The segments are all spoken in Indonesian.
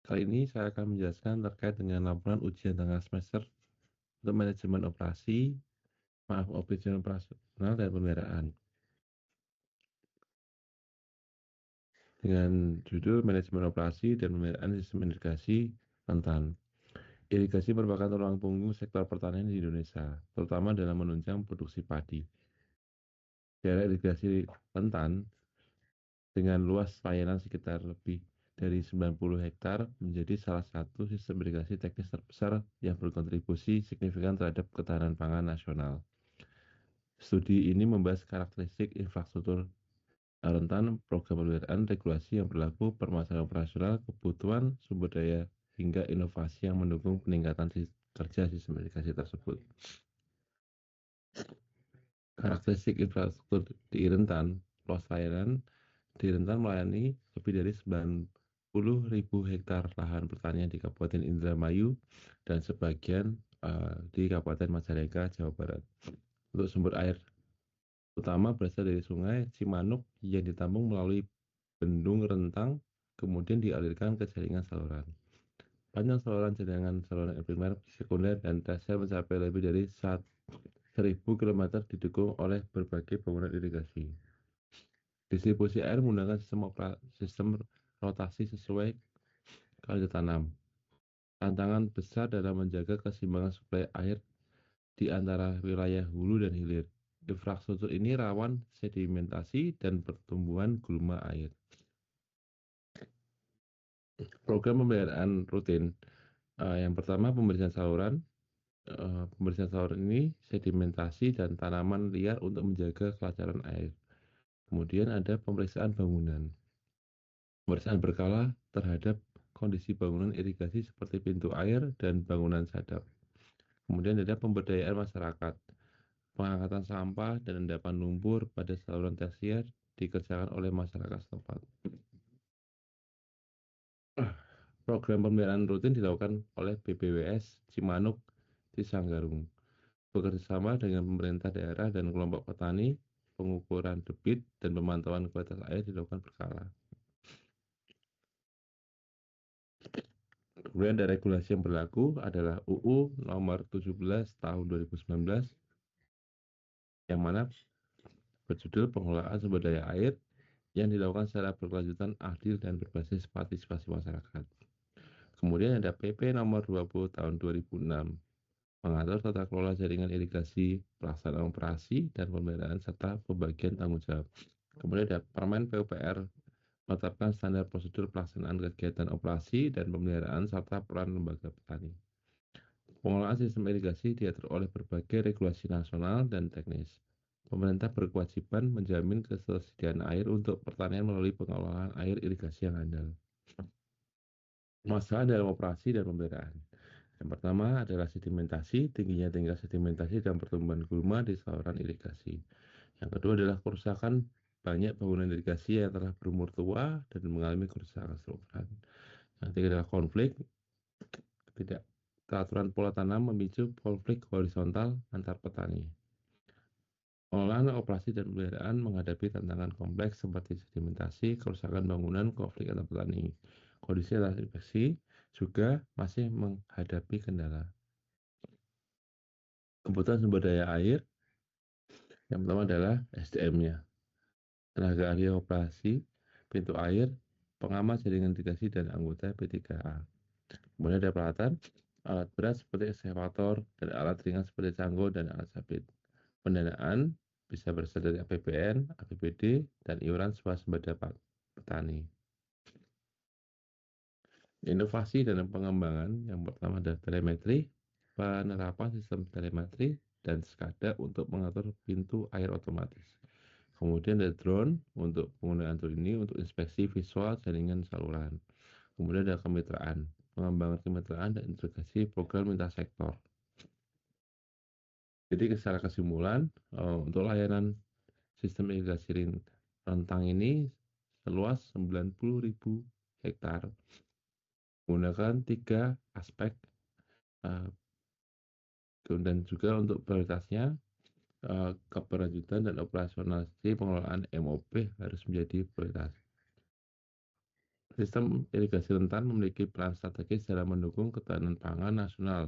Kali ini saya akan menjelaskan terkait dengan laporan ujian tengah semester untuk manajemen operasional dan pemeliharaan. Dengan judul manajemen operasi dan pemeliharaan sistem irigasi rentan. Irigasi merupakan tulang punggung sektor pertanian di Indonesia, terutama dalam menunjang produksi padi. Daerah irigasi rentan dengan luas layanan sekitar lebih dari 90 hektar menjadi salah satu sistem irigasi teknis terbesar yang berkontribusi signifikan terhadap ketahanan pangan nasional. Studi ini membahas karakteristik infrastruktur rentan, program pemeliharaan, regulasi yang berlaku, permasalahan operasional, kebutuhan sumber daya, hingga inovasi yang mendukung peningkatan kerja sistem irigasi tersebut. Karakteristik infrastruktur di rentan, luas layanan di rentan melayani lebih dari 90.000 hektar lahan pertanian di Kabupaten Indramayu dan sebagian di Kabupaten Majalengka, Jawa Barat. Untuk sumber air utama berasal dari Sungai Cimanuk yang ditampung melalui bendung rentang, kemudian dialirkan ke jaringan saluran. Panjang saluran air primer, sekunder, dan tersier mencapai lebih dari 1.000 km didukung oleh berbagai bangunan irigasi. Distribusi air menggunakan sistem rotasi sesuai kalender tanam. Tantangan besar dalam menjaga keseimbangan suplai air di antara wilayah hulu dan hilir. Infrastruktur ini rawan sedimentasi dan pertumbuhan gulma air. Program pemeliharaan rutin. Yang pertama, pembersihan saluran. Pembersihan saluran ini sedimentasi dan tanaman liar untuk menjaga kelancaran air. Kemudian ada pemeriksaan bangunan. Pemeriksaan berkala terhadap kondisi bangunan irigasi seperti pintu air dan bangunan sadap. Kemudian ada pemberdayaan masyarakat. Pengangkatan sampah dan endapan lumpur pada saluran tersier dikerjakan oleh masyarakat setempat. Program pemeliharaan rutin dilakukan oleh BPWS Cimanuk Cisanggarung. Bekerjasama dengan pemerintah daerah dan kelompok petani, pengukuran debit dan pemantauan kualitas air dilakukan berkala. Kemudian ada regulasi yang berlaku adalah UU nomor 17 tahun 2019 yang mana berjudul pengelolaan sumber daya air yang dilakukan secara berkelanjutan, adil, dan berbasis partisipasi masyarakat. Kemudian ada PP nomor 20 tahun 2006 mengatur tata kelola jaringan irigasi, pelaksanaan operasi, dan pemeliharaan serta pembagian tanggung jawab. Kemudian ada Permen PUPR menetapkan standar prosedur pelaksanaan kegiatan operasi dan pemeliharaan serta peran lembaga petani. Pengelolaan sistem irigasi diatur oleh berbagai regulasi nasional dan teknis. Pemerintah berkewajiban menjamin ketersediaan air untuk pertanian melalui pengelolaan air irigasi yang handal. Masalah dalam operasi dan pemeliharaan. Yang pertama adalah sedimentasi, tingginya tingkat sedimentasi dan pertumbuhan gulma di saluran irigasi. Yang kedua adalah kerusakan banyak bangunan irigasi yang telah berumur tua dan mengalami kerusakan struktural. Yang ketiga adalah konflik, tidak teraturan pola tanam memicu konflik horizontal antar petani. Pengelolaan operasi dan pemeliharaan menghadapi tantangan kompleks seperti sedimentasi, kerusakan bangunan, konflik antar petani. Kondisi atas infeksi juga masih menghadapi kendala. Kebutuhan sumber daya air, yang pertama adalah SDM-nya. Tenaga ahli operasi, pintu air, pengamat jaringan irigasi, dan anggota P3A. Kemudian ada peralatan, alat berat seperti ekskavator, dan alat ringan seperti cangkul dan alat sabit. Pendanaan bisa berasal dari APBN, APBD, dan iuran swasembada petani. Inovasi dan pengembangan yang pertama adalah telemetri, penerapan sistem telemetri, dan SCADA untuk mengatur pintu air otomatis. Kemudian ada drone untuk penggunaan drone ini untuk inspeksi visual jaringan saluran. Kemudian ada kemitraan, pengembangan kemitraan dan integrasi program lintas sektor. Jadi secara kesimpulan, untuk layanan sistem irigasi rentang ini seluas 90.000 hektar menggunakan 3 aspek dan juga untuk prioritasnya keberlanjutan dan operasionalisasi pengelolaan MOP harus menjadi prioritas. Sistem irigasi rentan memiliki peran strategis dalam mendukung ketahanan pangan nasional.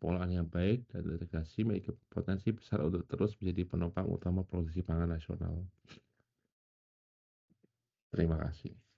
Pengolahan yang baik dan irigasi memiliki potensi besar untuk terus menjadi penopang utama produksi pangan nasional. Terima kasih.